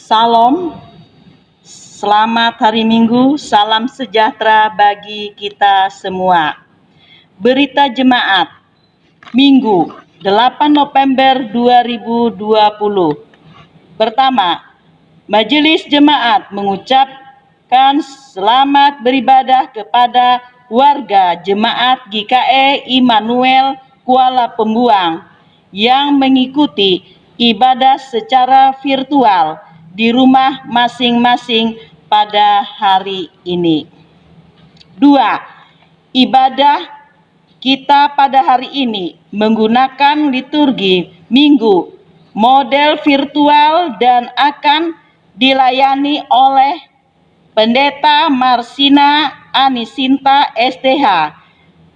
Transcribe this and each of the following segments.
Salam, selamat hari Minggu, salam sejahtera bagi kita semua. Berita Jemaat, Minggu, 8 November 2020. Pertama, Majelis Jemaat mengucapkan selamat beribadah kepada warga Jemaat GKE Immanuel Kuala Pembuang yang mengikuti ibadah secara virtual di rumah masing-masing pada hari ini. 2. Ibadah kita pada hari ini menggunakan liturgi Minggu model virtual dan akan dilayani oleh Pendeta Marsina Anisinta STH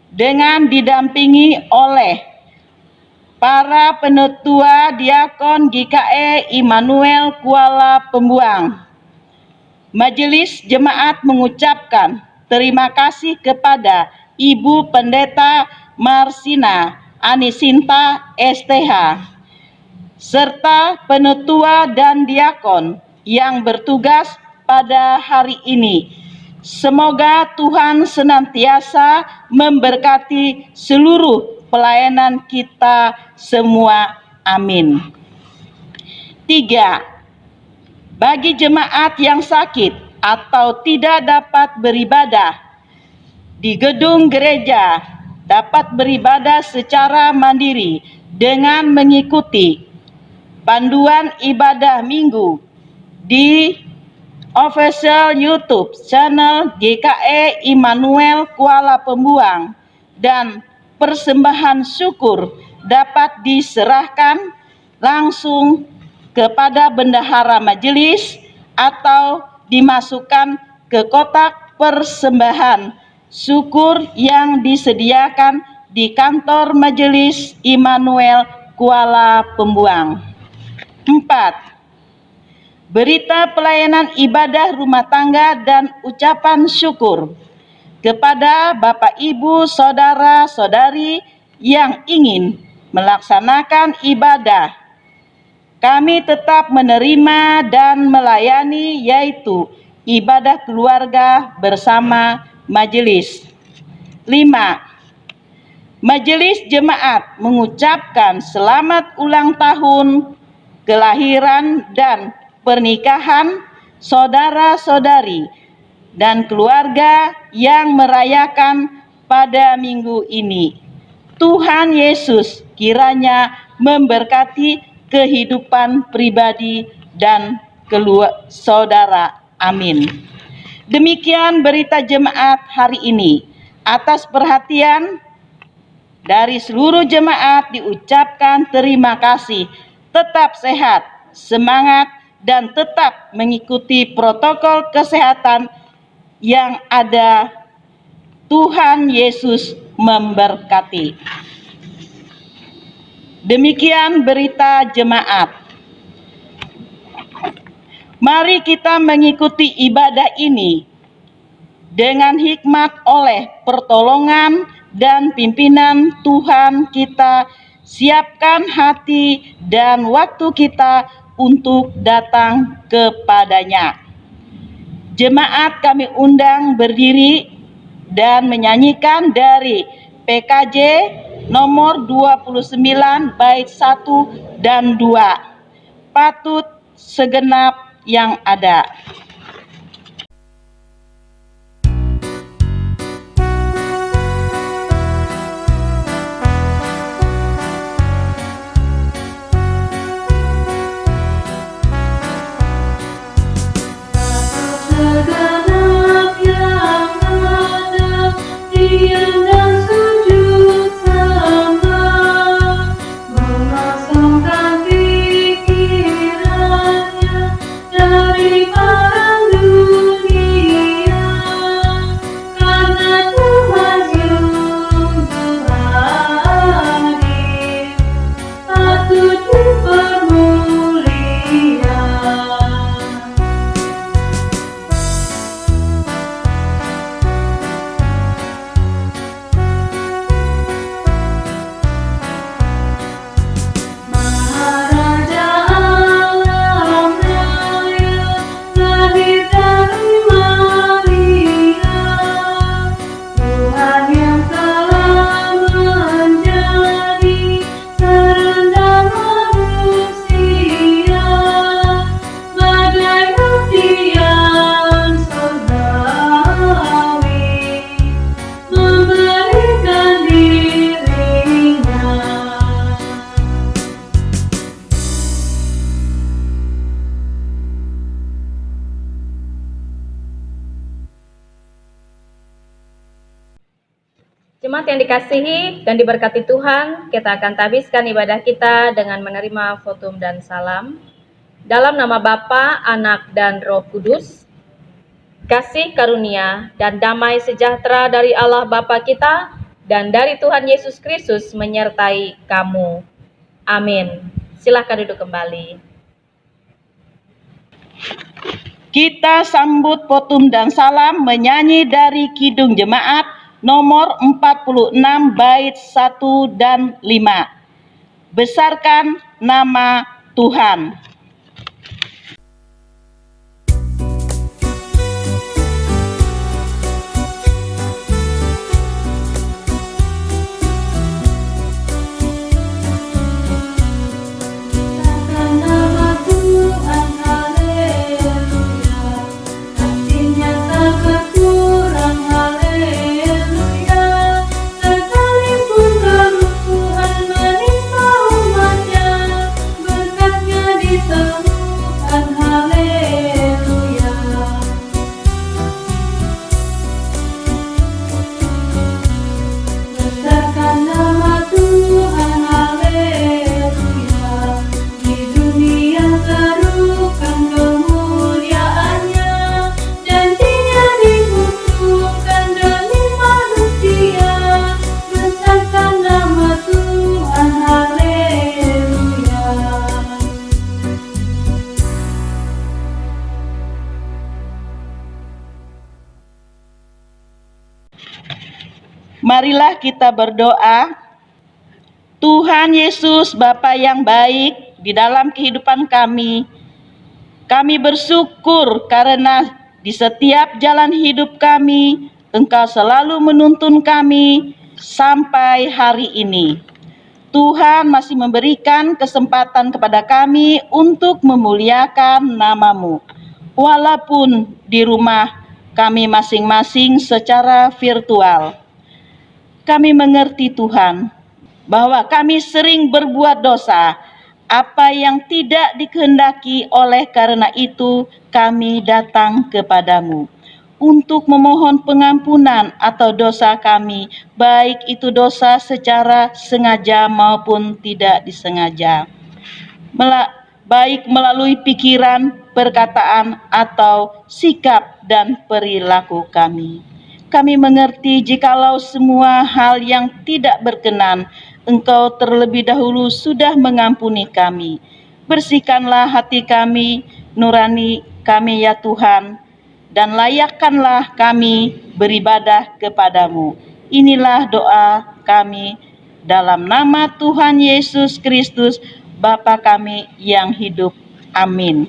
dengan didampingi oleh para penetua diakon GKE Immanuel Kuala Pembuang. Majelis Jemaat mengucapkan terima kasih kepada Ibu Pendeta Marsina Anisinta STH serta penetua dan diakon yang bertugas pada hari ini. Semoga Tuhan senantiasa memberkati seluruh pelayanan kita semua. Amin. 3. Bagi jemaat yang sakit atau tidak dapat beribadah di gedung gereja, dapat beribadah secara mandiri dengan mengikuti panduan ibadah minggu di official YouTube channel GKE Immanuel Kuala Pembuang, dan persembahan syukur dapat diserahkan langsung kepada bendahara majelis atau dimasukkan ke kotak persembahan syukur yang disediakan di kantor Majelis Immanuel Kuala Pembuang. 4. Berita pelayanan ibadah rumah tangga dan ucapan syukur kepada Bapak, Ibu, Saudara-saudari yang ingin melaksanakan ibadah. Kami tetap menerima dan melayani, yaitu ibadah keluarga bersama majelis. 5. Majelis Jemaat mengucapkan selamat ulang tahun kelahiran dan pernikahan saudara-saudari dan keluarga yang merayakan pada minggu ini. Tuhan Yesus kiranya memberkati kehidupan pribadi dan saudara. Amin. Demikian berita jemaat hari ini. Atas perhatian dari seluruh jemaat diucapkan terima kasih. Tetap sehat, semangat, dan tetap mengikuti protokol kesehatan yang ada. Tuhan Yesus memberkati. Demikian berita jemaat. Mari kita mengikuti ibadah ini dengan hikmat oleh pertolongan dan pimpinan Tuhan kita. Siapkan hati dan waktu kita untuk datang kepadanya. Jemaat kami undang berdiri dan menyanyikan dari PKJ nomor 29 bait 1 dan 2. Patut segenap yang ada. Jemaat yang dikasihi dan diberkati Tuhan, kita akan habiskan ibadah kita dengan menerima votum dan salam. Dalam nama Bapa, Anak, dan Roh Kudus, kasih karunia dan damai sejahtera dari Allah Bapa kita dan dari Tuhan Yesus Kristus menyertai kamu. Amin. Silakan duduk kembali. Kita sambut votum dan salam menyanyi dari Kidung Jemaat nomor 46 bait 1 dan 5. Besarkan nama Tuhan. Marilah kita berdoa. Tuhan Yesus, Bapa yang baik di dalam kehidupan kami bersyukur karena di setiap jalan hidup kami, Engkau selalu menuntun kami sampai hari ini. Tuhan masih memberikan kesempatan kepada kami untuk memuliakan nama-Mu, walaupun di rumah kami masing-masing secara virtual. Kami mengerti Tuhan, bahwa kami sering berbuat dosa, apa yang tidak dikehendaki. Oleh karena itu kami datang kepadamu untuk memohon pengampunan atau dosa kami, baik itu dosa secara sengaja maupun tidak disengaja, baik melalui pikiran, perkataan, atau sikap dan perilaku kami. Kami mengerti jikalau semua hal yang tidak berkenan, Engkau terlebih dahulu sudah mengampuni kami. Bersihkanlah hati kami, nurani kami ya Tuhan, dan layakkanlah kami beribadah kepadamu. Inilah doa kami dalam nama Tuhan Yesus Kristus, Bapa kami yang hidup. Amin.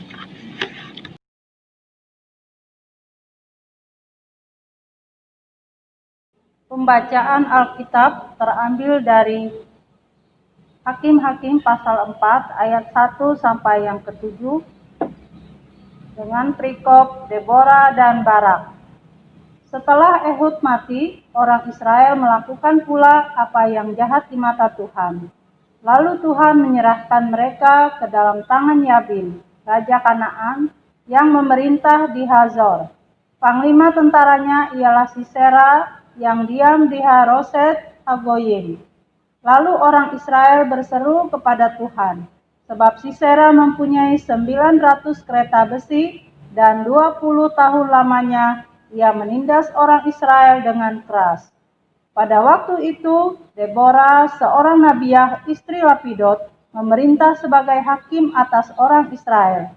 Pembacaan Alkitab terambil dari Hakim-Hakim pasal 4 ayat 1 sampai yang ke-7 dengan perikop Deborah dan Barak. Setelah Ehud mati, orang Israel melakukan pula apa yang jahat di mata Tuhan. Lalu Tuhan menyerahkan mereka ke dalam tangan Yabin, raja Kanaan, yang memerintah di Hazor. Panglima tentaranya ialah Sisera, yang diam di Haroset Hagoyim. Lalu orang Israel berseru kepada Tuhan, sebab Sisera mempunyai 900 kereta besi dan 20 tahun lamanya ia menindas orang Israel dengan keras. Pada waktu itu, Deborah, seorang nabiah istri Lapidot, memerintah sebagai hakim atas orang Israel.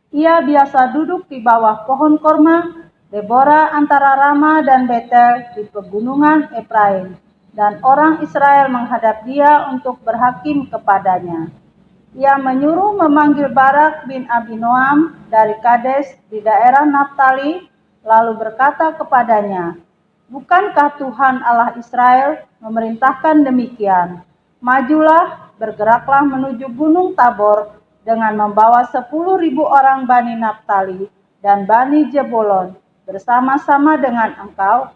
Ia biasa duduk di bawah pohon korma, Deborah antara Rama dan Betel di pegunungan Efraim, dan orang Israel menghadap dia untuk berhakim kepadanya. Ia menyuruh memanggil Barak bin Abinoam dari Kades di daerah Naftali, lalu berkata kepadanya, "Bukankah Tuhan Allah Israel memerintahkan demikian? Majulah, bergeraklah menuju Gunung Tabor dengan membawa 10.000 orang Bani Naftali dan Bani Jebolon bersama-sama dengan engkau,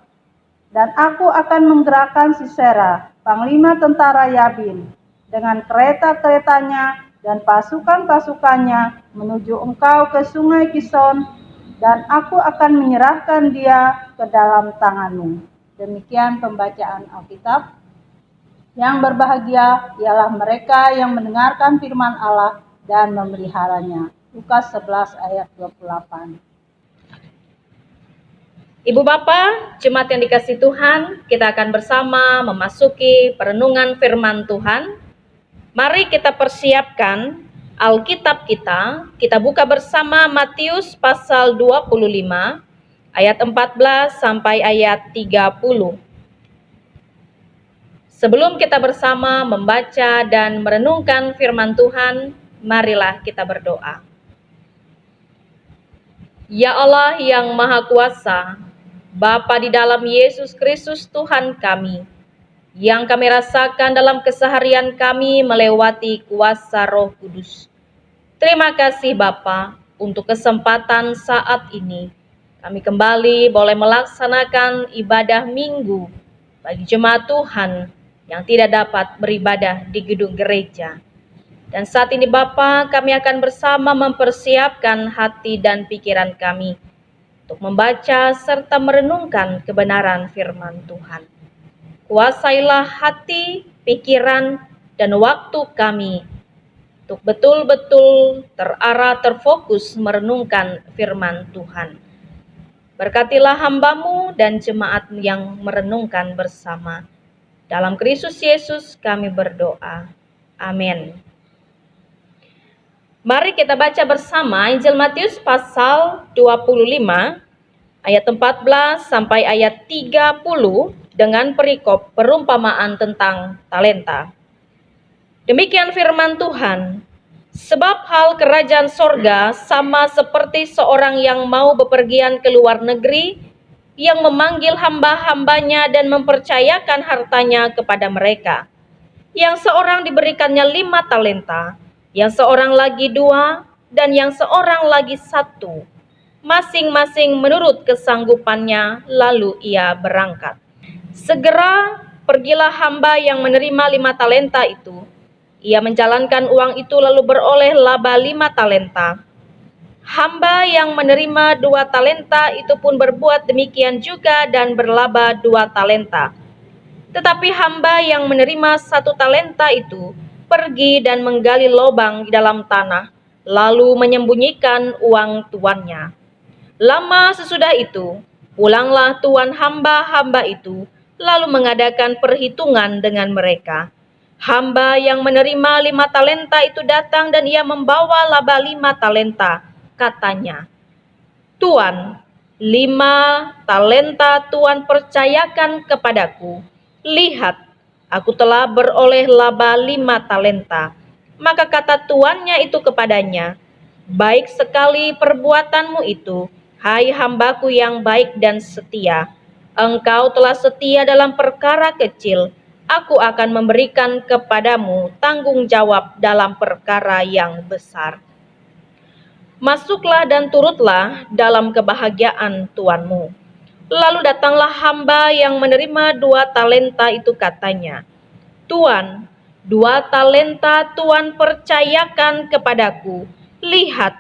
dan aku akan menggerakkan Sisera, panglima tentara Yabin, dengan kereta-keretanya dan pasukan-pasukannya menuju engkau ke sungai Kison, dan aku akan menyerahkan dia ke dalam tanganmu." Demikian pembacaan Alkitab. Yang berbahagia ialah mereka yang mendengarkan firman Allah dan memeliharanya. Lukas 11 ayat 28. Ibu Bapak, jemaat yang dikasihi Tuhan, kita akan bersama memasuki perenungan firman Tuhan. Mari kita persiapkan Alkitab kita. Kita buka bersama Matius pasal 25 ayat 14 sampai ayat 30. Sebelum kita bersama membaca dan merenungkan firman Tuhan, marilah kita berdoa. Ya Allah yang Maha Kuasa, Bapa di dalam Yesus Kristus Tuhan kami, yang kami rasakan dalam keseharian kami melewati kuasa Roh Kudus. Terima kasih Bapa untuk kesempatan saat ini. Kami kembali boleh melaksanakan ibadah minggu bagi jemaat Tuhan yang tidak dapat beribadah di gedung gereja. Dan saat ini Bapa, kami akan bersama mempersiapkan hati dan pikiran kami untuk membaca serta merenungkan kebenaran firman Tuhan. Kuasailah hati, pikiran, dan waktu kami untuk betul-betul terarah, terfokus merenungkan firman Tuhan. Berkatilah hamba-Mu dan jemaat yang merenungkan bersama. Dalam Kristus Yesus kami berdoa. Amin. Mari kita baca bersama Injil Matius pasal 25 ayat 14 sampai ayat 30 dengan perikop perumpamaan tentang talenta. Demikian firman Tuhan. Sebab hal kerajaan sorga sama seperti seorang yang mau bepergian ke luar negeri, yang memanggil hamba-hambanya dan mempercayakan hartanya kepada mereka. Yang seorang diberikannya 5 talenta, yang seorang lagi 2, dan yang seorang lagi 1, masing-masing menurut kesanggupannya, lalu ia berangkat. Segera pergilah hamba yang menerima 5 talenta itu. Ia menjalankan uang itu lalu beroleh laba 5 talenta. Hamba yang menerima 2 talenta itu pun berbuat demikian juga dan berlaba 2 talenta. Tetapi hamba yang menerima 1 talenta itu pergi dan menggali lubang di dalam tanah, lalu menyembunyikan uang tuannya. Lama sesudah itu, pulanglah tuan hamba-hamba itu, lalu mengadakan perhitungan dengan mereka. Hamba yang menerima 5 talenta itu datang dan ia membawa laba 5 talenta. Katanya, Tuan, 5 talenta Tuan percayakan kepadaku. Lihat, aku telah beroleh laba 5 talenta. Maka kata tuannya itu kepadanya, baik sekali perbuatanmu itu, hai hambaku yang baik dan setia. Engkau telah setia dalam perkara kecil, aku akan memberikan kepadamu tanggung jawab dalam perkara yang besar. Masuklah dan turutlah dalam kebahagiaan tuanmu. Lalu datanglah hamba yang menerima 2 talenta itu, katanya, Tuan, 2 talenta Tuan percayakan kepadaku. Lihat,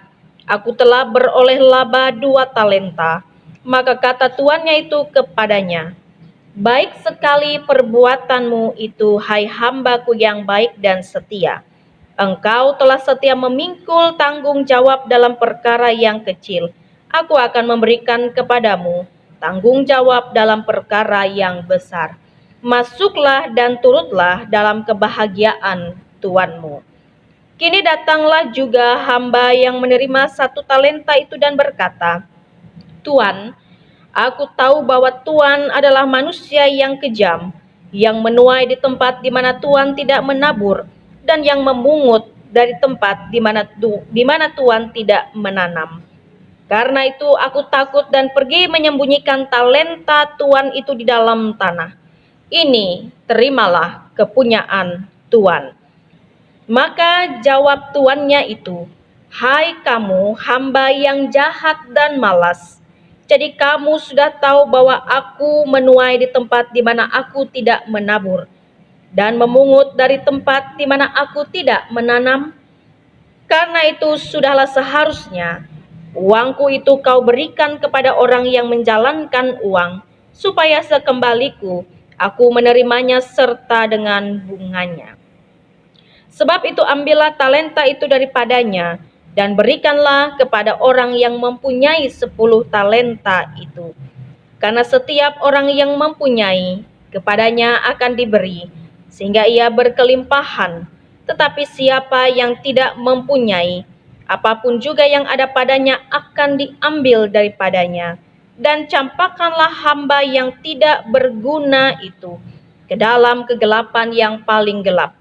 aku telah beroleh laba 2 talenta. Maka kata tuannya itu kepadanya, baik sekali perbuatanmu itu, hai hambaku yang baik dan setia. Engkau telah setia memikul tanggung jawab dalam perkara yang kecil. Aku akan memberikan kepadamu tanggung jawab dalam perkara yang besar. Masuklah dan turutlah dalam kebahagiaan tuanmu. Kini datanglah juga hamba yang menerima 1 talenta itu dan berkata, Tuan, aku tahu bahwa Tuan adalah manusia yang kejam, yang menuai di tempat di mana Tuan tidak menabur, dan yang memungut dari tempat di mana Tuan tidak menanam. Karena itu aku takut dan pergi menyembunyikan talenta Tuan itu di dalam tanah. Ini terimalah kepunyaan Tuan. Maka jawab tuannya itu, hai kamu hamba yang jahat dan malas. Jadi kamu sudah tahu bahwa aku menuai di tempat di mana aku tidak menabur, dan memungut dari tempat di mana aku tidak menanam. Karena itu sudahlah seharusnya uangku itu kau berikan kepada orang yang menjalankan uang, supaya sekembaliku aku menerimanya serta dengan bunganya. Sebab itu ambillah talenta itu daripadanya dan berikanlah kepada orang yang mempunyai 10 talenta itu. Karena setiap orang yang mempunyai, kepadanya akan diberi, sehingga ia berkelimpahan. Tetapi siapa yang tidak mempunyai, apapun juga yang ada padanya akan diambil daripadanya. Dan campakkanlah hamba yang tidak berguna itu ke dalam kegelapan yang paling gelap.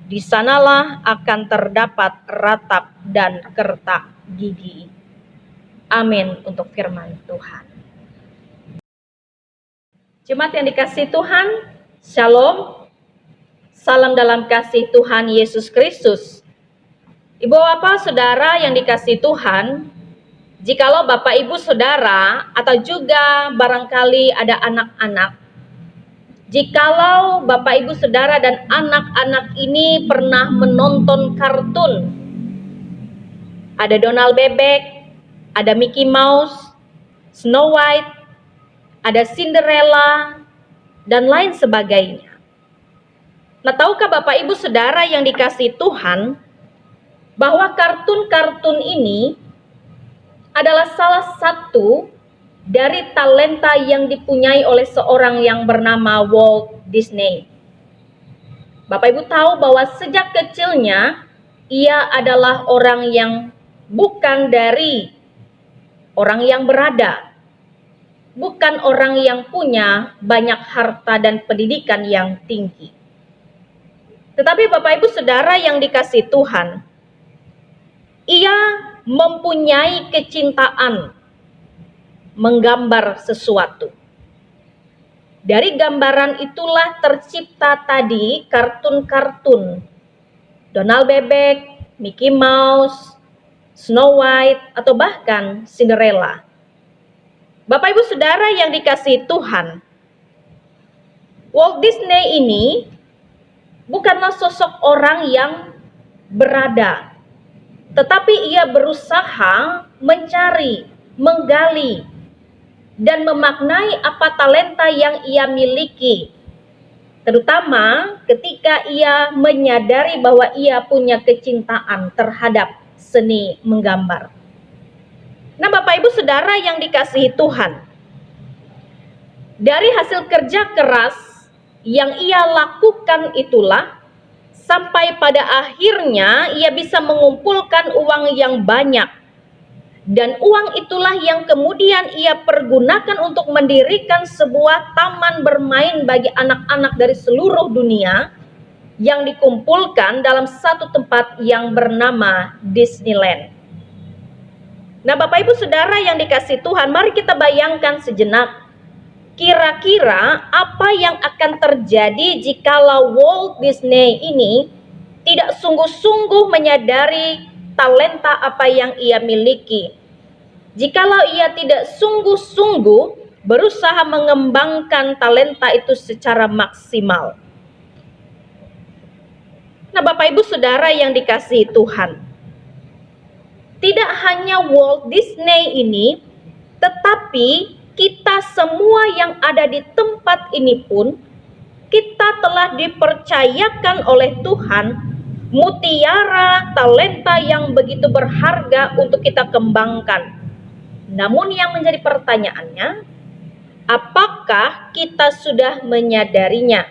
Di sanalah akan terdapat ratap dan kertak gigi. Amin untuk firman Tuhan. Jemaat yang dikasihi Tuhan, Shalom. Salam dalam kasih Tuhan Yesus Kristus. Ibu bapak saudara yang dikasihi Tuhan, jikalau bapak ibu saudara atau juga barangkali ada anak-anak, jikalau bapak ibu saudara dan anak-anak ini pernah menonton kartun, ada Donald Bebek, ada Mickey Mouse, Snow White, ada Cinderella, dan lain sebagainya. Nah, tahukah bapak ibu saudara yang dikasihi Tuhan, bahwa kartun-kartun ini adalah salah satu dari talenta yang dipunyai oleh seorang yang bernama Walt Disney. Bapak Ibu tahu bahwa sejak kecilnya ia adalah orang yang bukan dari orang yang berada, bukan orang yang punya banyak harta dan pendidikan yang tinggi. Tetapi Bapak Ibu Saudara yang dikasihi Tuhan, ia mempunyai kecintaan menggambar sesuatu. Dari gambaran itulah tercipta tadi kartun-kartun Donald Bebek, Mickey Mouse, Snow White, atau bahkan Cinderella. Bapak Ibu Saudara yang dikasihi Tuhan, Walt Disney ini bukanlah sosok orang yang berada, tetapi ia berusaha mencari, menggali, dan memaknai apa talenta yang ia miliki, terutama ketika ia menyadari bahwa ia punya kecintaan terhadap seni menggambar. Nah, Bapak Ibu Saudara yang dikasihi Tuhan, dari hasil kerja keras yang ia lakukan itulah sampai pada akhirnya ia bisa mengumpulkan uang yang banyak. Dan uang itulah yang kemudian ia pergunakan untuk mendirikan sebuah taman bermain bagi anak-anak dari seluruh dunia yang dikumpulkan dalam satu tempat yang bernama Disneyland. Nah, Bapak Ibu Saudara yang dikasihi Tuhan, mari kita bayangkan sejenak. Kira-kira apa yang akan terjadi jikalau Walt Disney ini tidak sungguh-sungguh menyadari talenta apa yang ia miliki. Jikalau ia tidak sungguh-sungguh berusaha mengembangkan talenta itu secara maksimal. Nah, Bapak Ibu Saudara yang dikasihi Tuhan, tidak hanya Walt Disney ini, tetapi kita semua yang ada di tempat ini pun, kita telah dipercayakan oleh Tuhan mutiara talenta yang begitu berharga untuk kita kembangkan. Namun yang menjadi pertanyaannya, apakah kita sudah menyadarinya?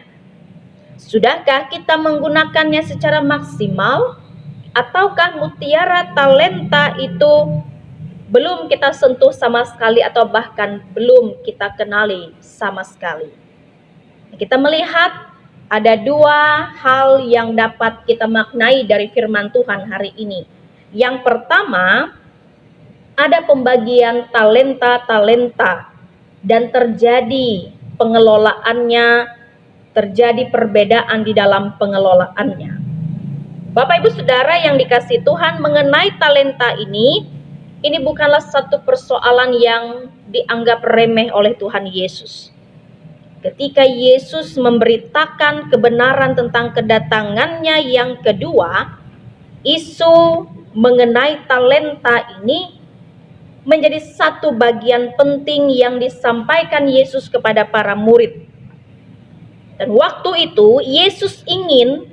Sudahkah kita menggunakannya secara maksimal? Ataukah mutiara talenta itu belum kita sentuh sama sekali atau bahkan belum kita kenali sama sekali? Kita melihat ada dua hal yang dapat kita maknai dari firman Tuhan hari ini. Yang pertama, ada pembagian talenta-talenta dan terjadi pengelolaannya, terjadi perbedaan di dalam pengelolaannya. Bapak Ibu Saudara yang dikasihi Tuhan, mengenai talenta ini bukanlah satu persoalan yang dianggap remeh oleh Tuhan Yesus. Ketika Yesus memberitakan kebenaran tentang kedatangannya yang kedua, isu mengenai talenta ini menjadi satu bagian penting yang disampaikan Yesus kepada para murid. Dan waktu itu Yesus ingin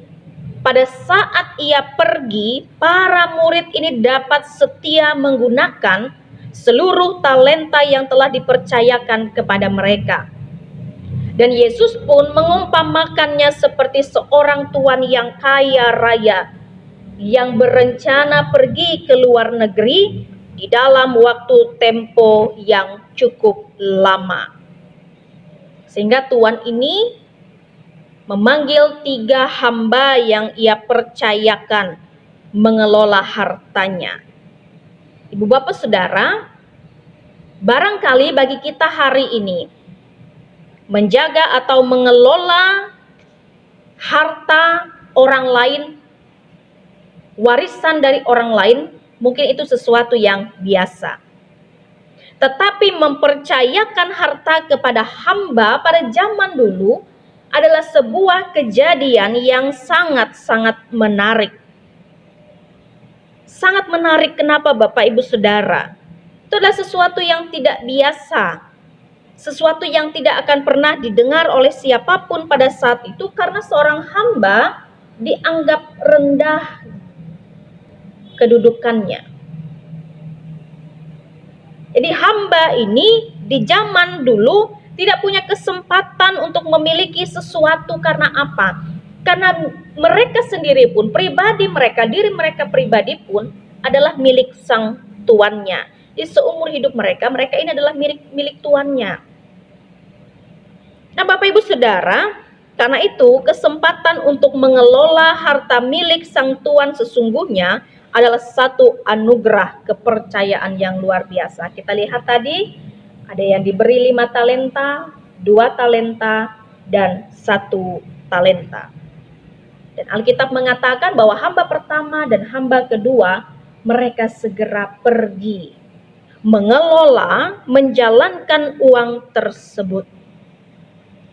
pada saat ia pergi, para murid ini dapat setia menggunakan seluruh talenta yang telah dipercayakan kepada mereka. Dan Yesus pun mengumpamakannya seperti seorang tuan yang kaya raya yang berencana pergi ke luar negeri di dalam waktu tempo yang cukup lama. Sehingga tuan ini memanggil 3 hamba yang ia percayakan mengelola hartanya. Ibu bapak saudara, barangkali bagi kita hari ini menjaga atau mengelola harta orang lain, warisan dari orang lain, mungkin itu sesuatu yang biasa. Tetapi mempercayakan harta kepada hamba pada zaman dulu adalah sebuah kejadian yang sangat-sangat menarik. Sangat menarik, kenapa Bapak Ibu Saudara? Itu adalah sesuatu yang tidak biasa. Sesuatu yang tidak akan pernah didengar oleh siapapun pada saat itu, karena seorang hamba dianggap rendah kedudukannya. Jadi hamba ini di zaman dulu tidak punya kesempatan untuk memiliki sesuatu. Karena apa? Karena mereka sendiri pun, pribadi mereka, diri mereka pribadi pun adalah milik sang tuannya. Di seumur hidup mereka ini adalah milik tuannya. Nah Bapak Ibu Saudara, karena itu kesempatan untuk mengelola harta milik sang tuan sesungguhnya adalah satu anugerah kepercayaan yang luar biasa. Kita lihat tadi, ada yang diberi 5 talenta, 2 talenta, dan 1 talenta. Dan Alkitab mengatakan bahwa hamba pertama dan hamba kedua, mereka segera pergi, mengelola, menjalankan uang tersebut.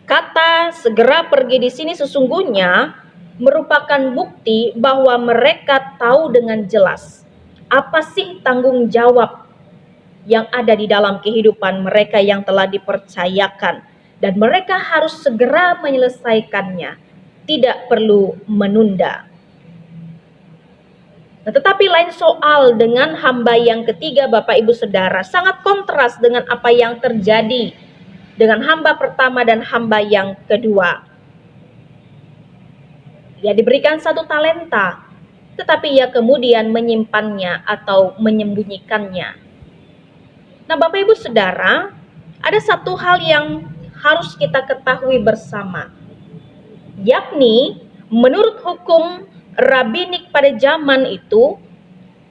Kata segera pergi di sini sesungguhnya merupakan bukti bahwa mereka tahu dengan jelas apa sih tanggung jawab yang ada di dalam kehidupan mereka yang telah dipercayakan, dan mereka harus segera menyelesaikannya, tidak perlu menunda. Nah, tetapi lain soal dengan hamba yang ketiga Bapak Ibu Saudara, sangat kontras dengan apa yang terjadi dengan hamba pertama dan hamba yang kedua. Ia diberikan 1 talenta, tetapi ia kemudian menyimpannya atau menyembunyikannya. Nah Bapak Ibu Saudara, ada satu hal yang harus kita ketahui bersama, yakni menurut hukum rabinik pada zaman itu,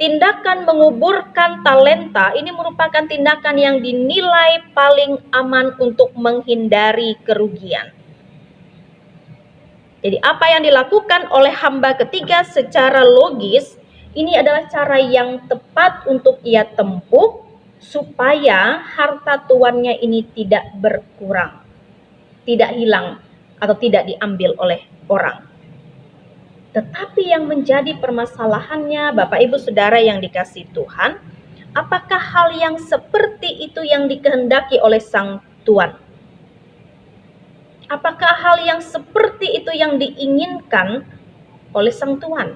tindakan menguburkan talenta ini merupakan tindakan yang dinilai paling aman untuk menghindari kerugian. Jadi apa yang dilakukan oleh hamba ketiga secara logis, ini adalah cara yang tepat untuk ia tempuh supaya harta tuannya ini tidak berkurang, tidak hilang atau tidak diambil oleh orang. Tetapi yang menjadi permasalahannya Bapak Ibu Saudara yang dikasihi Tuhan, apakah hal yang seperti itu yang dikehendaki oleh sang tuan? Apakah hal yang seperti itu yang diinginkan oleh sang tuan?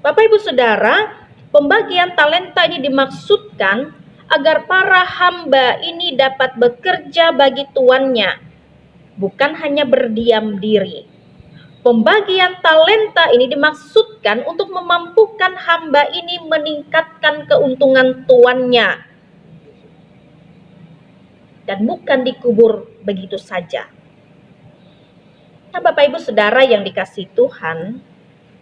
Bapak Ibu Saudara, pembagian talenta ini dimaksudkan agar para hamba ini dapat bekerja bagi tuannya, bukan hanya berdiam diri. Pembagian talenta ini dimaksudkan untuk memampukan hamba ini meningkatkan keuntungan tuannya, dan bukan dikubur begitu saja. Nah Bapak Ibu Saudara yang dikasihi Tuhan,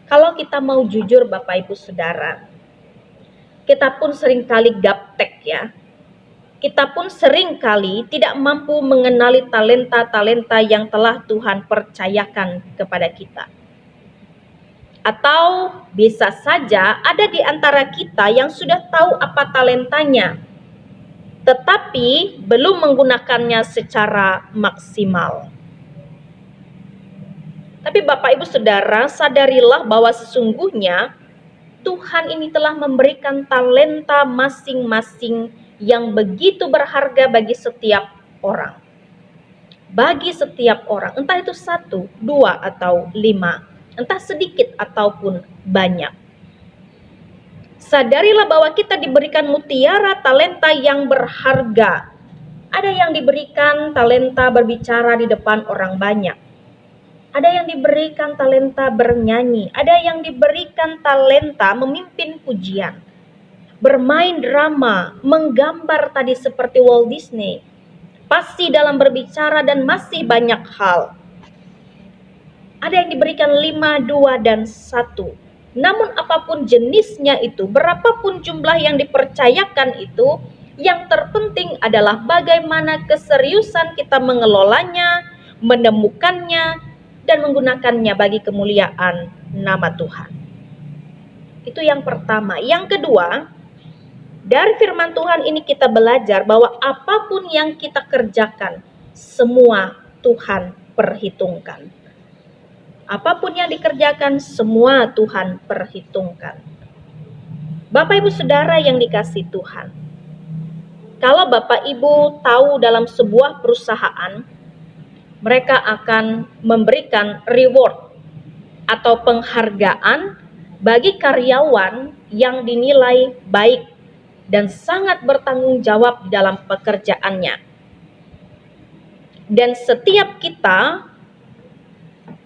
kalau kita mau jujur Bapak Ibu Saudara, kita pun seringkali gaptek ya. Kita pun seringkali tidak mampu mengenali talenta-talenta yang telah Tuhan percayakan kepada kita. Atau bisa saja ada di antara kita yang sudah tahu apa talentanya, tetapi belum menggunakannya secara maksimal. Tapi Bapak Ibu Saudara, sadarilah bahwa sesungguhnya Tuhan ini telah memberikan talenta masing-masing yang begitu berharga bagi setiap orang. Bagi setiap orang, entah itu 1, 2, atau 5, entah sedikit ataupun banyak. Sadarilah bahwa kita diberikan mutiara talenta yang berharga. Ada yang diberikan talenta berbicara di depan orang banyak. Ada yang diberikan talenta bernyanyi. Ada yang diberikan talenta memimpin pujian, bermain drama, menggambar tadi seperti Walt Disney, fasih dalam berbicara, dan masih banyak hal. Ada yang diberikan 5, 2, dan 1. Namun apapun jenisnya itu, berapapun jumlah yang dipercayakan itu, yang terpenting adalah bagaimana keseriusan kita mengelolanya, menemukannya, dan menggunakannya bagi kemuliaan nama Tuhan. Itu yang pertama. Yang kedua, dari firman Tuhan ini kita belajar bahwa apapun yang kita kerjakan, semua Tuhan perhitungkan. Apapun yang dikerjakan, semua Tuhan perhitungkan. Bapak Ibu Saudara yang dikasihi Tuhan, kalau Bapak Ibu tahu dalam sebuah perusahaan, mereka akan memberikan reward atau penghargaan bagi karyawan yang dinilai baik dan sangat bertanggung jawab di dalam pekerjaannya. Dan setiap kita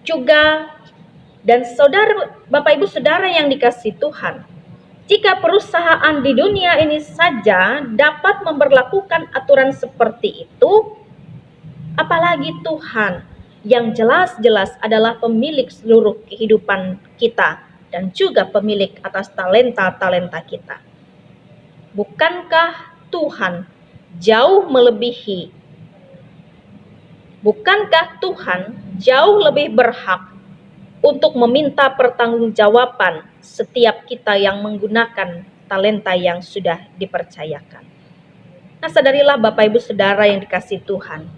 juga, dan saudara, Bapak Ibu Saudara yang dikasihi Tuhan, jika perusahaan di dunia ini saja dapat memberlakukan aturan seperti itu, apalagi Tuhan yang jelas-jelas adalah pemilik seluruh kehidupan kita dan juga pemilik atas talenta-talenta kita. Bukankah Tuhan jauh melebihi? Bukankah Tuhan jauh lebih berhak untuk meminta pertanggungjawaban setiap kita yang menggunakan talenta yang sudah dipercayakan? Nah, sadarilah Bapak Ibu Saudara yang dikasihi Tuhan,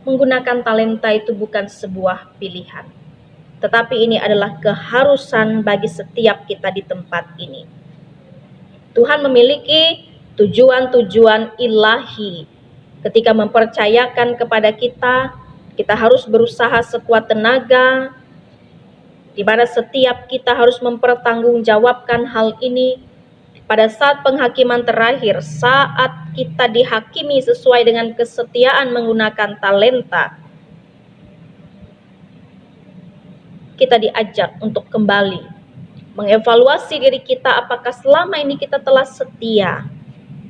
menggunakan talenta itu bukan sebuah pilihan, tetapi ini adalah keharusan bagi setiap kita di tempat ini. Tuhan memiliki tujuan-tujuan ilahi ketika mempercayakan kepada kita. Kita harus berusaha sekuat tenaga, di mana setiap kita harus mempertanggungjawabkan hal ini pada saat penghakiman terakhir, saat kita dihakimi sesuai dengan kesetiaan menggunakan talenta. Kita diajak untuk kembali mengevaluasi diri kita, apakah selama ini kita telah setia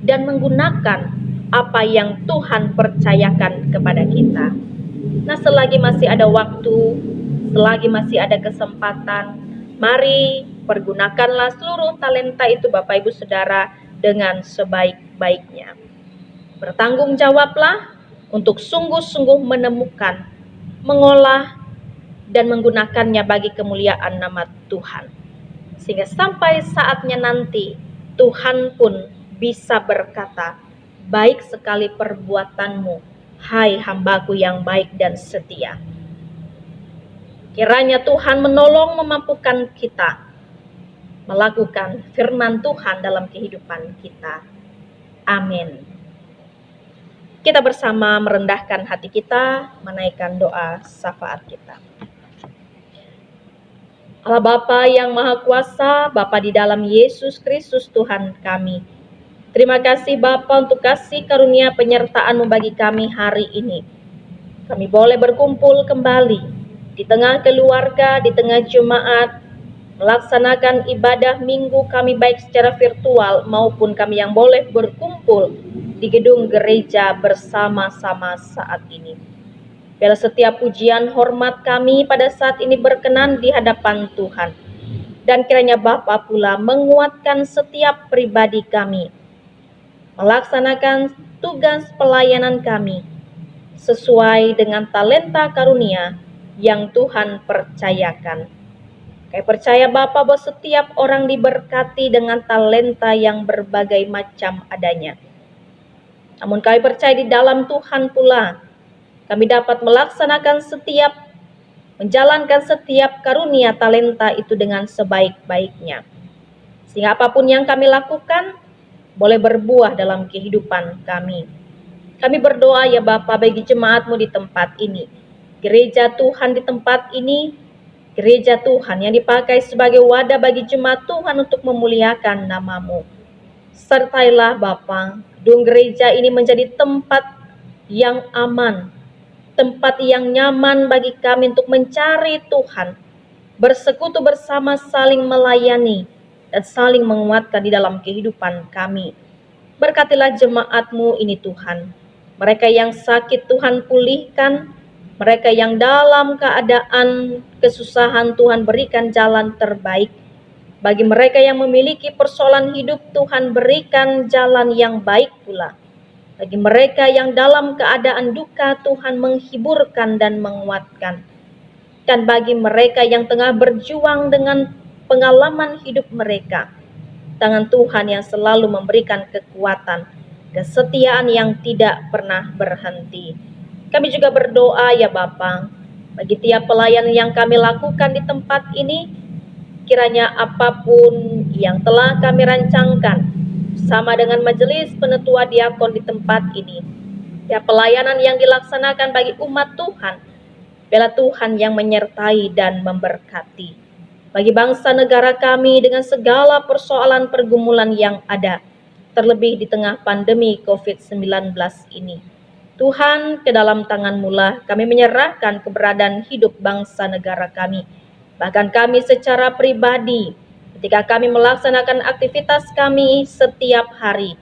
dan menggunakan apa yang Tuhan percayakan kepada kita. Nah, selagi masih ada waktu, selagi masih ada kesempatan, mari pergunakanlah seluruh talenta itu Bapak Ibu Saudara dengan sebaik-baiknya. Bertanggung jawablah untuk sungguh-sungguh menemukan, mengolah, dan menggunakannya bagi kemuliaan nama Tuhan. Sehingga sampai saatnya nanti, Tuhan pun bisa berkata, "Baik sekali perbuatanmu, hai hambaku yang baik dan setia." Kiranya Tuhan menolong memampukan kita melakukan firman Tuhan dalam kehidupan kita. Amin. Kita bersama merendahkan hati kita, menaikkan doa syafaat kita. Allah Bapa yang Maha Kuasa, Bapa di dalam Yesus Kristus Tuhan kami, terima kasih Bapa untuk kasih karunia penyertaan-Mu bagi kami hari ini. Kami boleh berkumpul kembali di tengah keluarga, di tengah jemaat, melaksanakan ibadah minggu kami baik secara virtual maupun kami yang boleh berkumpul di gedung gereja bersama-sama saat ini. Biarlah setiap pujian hormat kami pada saat ini berkenan di hadapan Tuhan. Dan kiranya Bapa pula menguatkan setiap pribadi kami, melaksanakan tugas pelayanan kami sesuai dengan talenta karunia yang Tuhan percayakan. Kami percaya Bapa bahwa setiap orang diberkati dengan talenta yang berbagai macam adanya. Namun kami percaya di dalam Tuhan pula kami dapat menjalankan setiap karunia talenta itu dengan sebaik-baiknya. sehingga apapun yang kami lakukan boleh berbuah dalam kehidupan kami. Kami berdoa ya Bapa bagi jemaat-Mu di tempat ini, gereja Tuhan di tempat ini, gereja Tuhan yang dipakai sebagai wadah bagi jemaat Tuhan untuk memuliakan nama-Mu. Sertailah Bapa, gedung gereja ini menjadi tempat yang aman, tempat yang nyaman bagi kami untuk mencari Tuhan, bersekutu bersama, saling melayani, dan saling menguatkan di dalam kehidupan kami. Berkatilah jemaat-Mu ini Tuhan. Mereka yang sakit Tuhan pulihkan, mereka yang dalam keadaan kesusahan Tuhan berikan jalan terbaik. Bagi mereka yang memiliki persoalan hidup Tuhan berikan jalan yang baik pula. Bagi mereka yang dalam keadaan duka Tuhan menghiburkan dan menguatkan. Dan bagi mereka yang tengah berjuang dengan pengalaman hidup mereka, tangan Tuhan yang selalu memberikan kekuatan, kesetiaan yang tidak pernah berhenti. Kami juga berdoa ya Bapa, bagi tiap pelayan yang kami lakukan di tempat ini, kiranya apapun yang telah kami rancangkan sama dengan majelis penetua diakon di tempat ini, tiap pelayanan yang dilaksanakan bagi umat Tuhan, biarlah Tuhan yang menyertai dan memberkati. Bagi bangsa negara kami dengan segala persoalan pergumulan yang ada, terlebih di tengah pandemi COVID-19 ini. Tuhan, ke dalam tangan-Mu lah kami menyerahkan keberadaan hidup bangsa negara kami. Bahkan kami secara pribadi, ketika kami melaksanakan aktivitas kami setiap hari,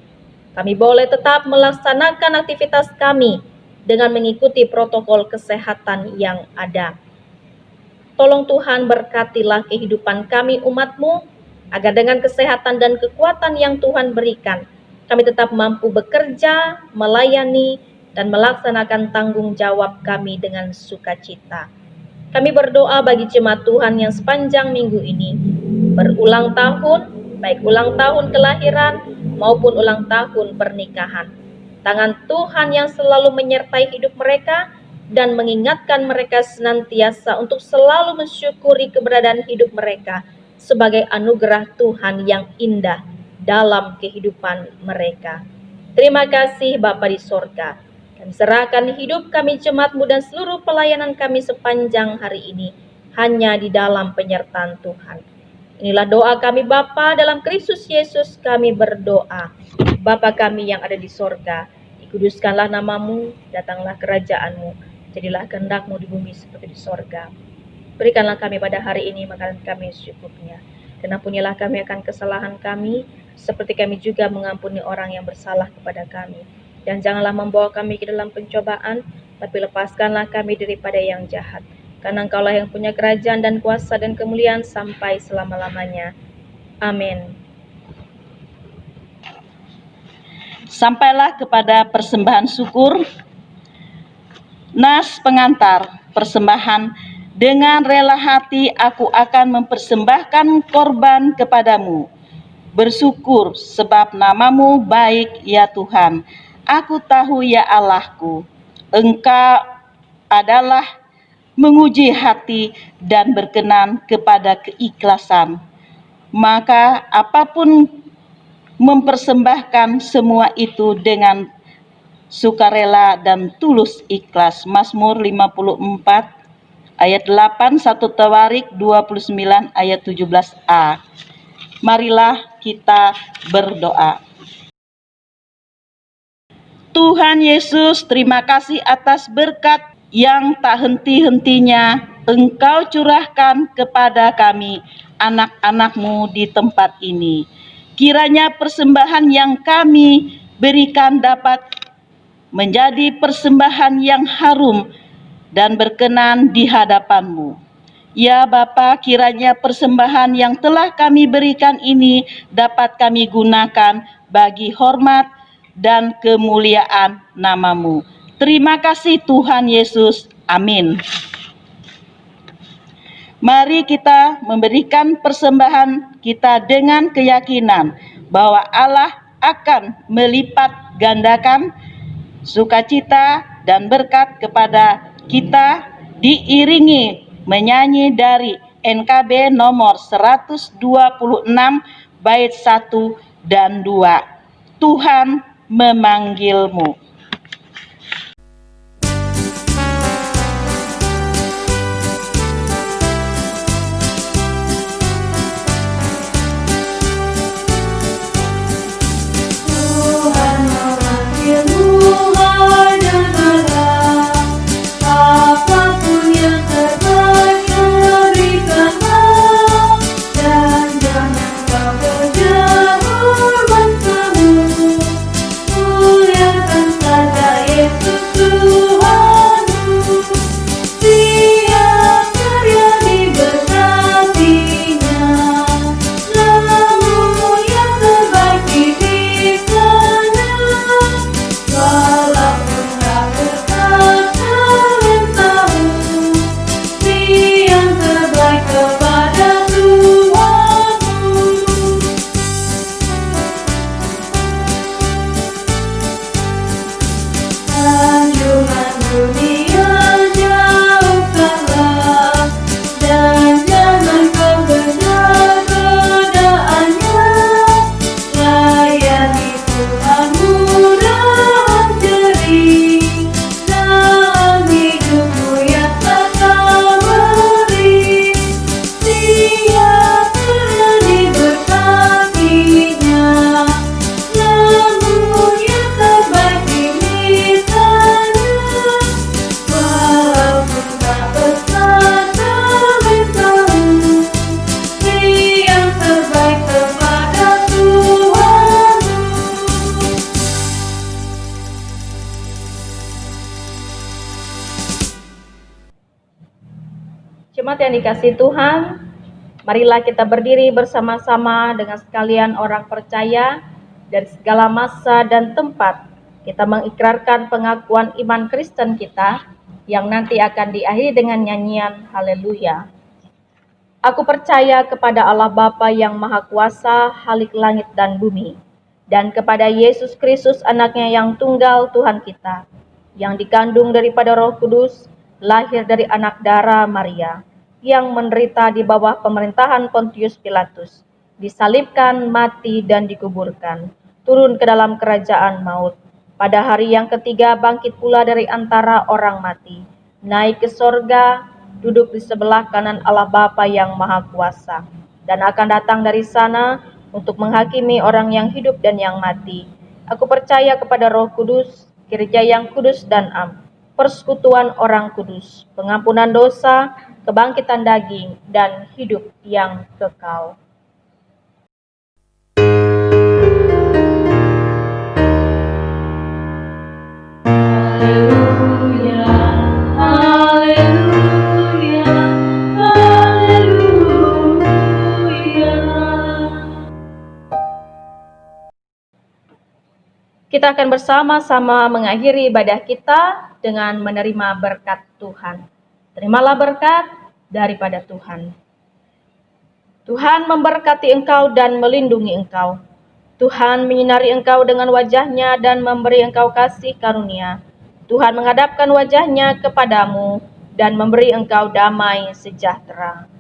kami boleh tetap melaksanakan aktivitas kami dengan mengikuti protokol kesehatan yang ada. Tolong Tuhan berkatilah kehidupan kami umat-Mu, agar dengan kesehatan dan kekuatan yang Tuhan berikan, kami tetap mampu bekerja, melayani, dan melaksanakan tanggung jawab kami dengan sukacita. Kami berdoa bagi jemaat Tuhan yang sepanjang minggu ini berulang tahun, baik ulang tahun kelahiran maupun ulang tahun pernikahan. Tangan Tuhan yang selalu menyertai hidup mereka dan mengingatkan mereka senantiasa untuk selalu mensyukuri keberadaan hidup mereka sebagai anugerah Tuhan yang indah dalam kehidupan mereka. Terima kasih Bapa di sorga. Kami serahkan hidup kami jemaat-Mu dan seluruh pelayanan kami sepanjang hari ini hanya di dalam penyertaan Tuhan. Inilah doa kami Bapa, dalam Kristus Yesus kami berdoa. Bapa kami yang ada di sorga, dikuduskanlah nama-Mu, datanglah kerajaan-Mu. Jadilah kehendak-Mu di bumi seperti di sorga. Berikanlah kami pada hari ini makanan kami secukupnya. Dan ampunilah kami akan kesalahan kami, seperti kami juga mengampuni orang yang bersalah kepada kami. Dan janganlah membawa kami ke dalam pencobaan, tapi lepaskanlah kami daripada yang jahat. Karena Engkaulah yang punya kerajaan dan kuasa dan kemuliaan sampai selama-lamanya. Amin. Sampailah kepada persembahan syukur. Nas pengantar persembahan, dengan rela hati aku akan mempersembahkan korban kepadamu. Bersyukur sebab nama-Mu baik ya Tuhan. Aku tahu ya Allahku, Engkau adalah menguji hati dan berkenan kepada keikhlasan. Maka apapun mempersembahkan semua itu dengan sukarela dan tulus ikhlas. Mazmur 54 ayat 8, 1 Tawarik 29 ayat 17a. Marilah kita berdoa. Tuhan Yesus, terima kasih atas berkat yang tak henti-hentinya Engkau curahkan kepada kami, anak-anak-Mu di tempat ini. Kiranya persembahan yang kami berikan dapat menjadi persembahan yang harum dan berkenan di hadapan-Mu. Ya Bapa, kiranya persembahan yang telah kami berikan ini dapat kami gunakan bagi hormat dan kemuliaan nama-Mu. Terima kasih Tuhan Yesus. Amin. Mari kita memberikan persembahan kita dengan keyakinan bahwa Allah akan melipat gandakan sukacita dan berkat kepada kita, diiringi menyanyi dari NKB nomor 126, bait 1 dan 2. Tuhan memanggilmu. Tuhan memanggilmu, hai dengarlah, apapun yang terbaik berikanlah, dan jangan kau berjauh bangsamu, muliakan saja Yesus Tuhanmu, tiap terjadi berkatinya, namun yang terbaik di sana, walaupun tak berkata tahu, yang terbaik kepada Tuhanmu. Anjuran dunia jauhkanlah, dan jangan kau kejar godaannya. Layani Tuhanmu dengan jerih, dalam hidupmu yang akan beri. Tiap terjadi berkatinya, namun yang terbaik di sana, walaupun tak berkata tahu, yang terbaik kepada Tuhanmu. Jemaat yang dikasihi Tuhan, marilah kita berdiri bersama-sama dengan sekalian orang percaya dari segala masa dan tempat. Kita mengikrarkan pengakuan iman Kristen kita yang nanti akan diakhiri dengan nyanyian Haleluya. Aku percaya kepada Allah Bapa yang Maha Kuasa, Khalik langit dan bumi, dan kepada Yesus Kristus anaknya yang tunggal Tuhan kita, yang dikandung daripada Roh Kudus, lahir dari anak darah Maria, yang menderita di bawah pemerintahan Pontius Pilatus, disalibkan, mati, dan dikuburkan, turun ke dalam kerajaan maut. Pada hari yang ketiga bangkit pula dari antara orang mati, naik ke sorga, duduk di sebelah kanan Allah Bapa yang Maha Kuasa, dan akan datang dari sana untuk menghakimi orang yang hidup dan yang mati. Aku percaya kepada Roh Kudus, gereja yang kudus dan am, persekutuan orang kudus, pengampunan dosa, kebangkitan daging, dan hidup yang kekal. Haleluya, haleluya, haleluya. Kita akan bersama-sama mengakhiri ibadah kita dengan menerima berkat Tuhan. Terimalah berkat daripada Tuhan. Tuhan memberkati engkau dan melindungi engkau. Tuhan menyinari engkau dengan wajah-Nya dan memberi engkau kasih karunia. Tuhan menghadapkan wajah-Nya kepadamu dan memberi engkau damai sejahtera.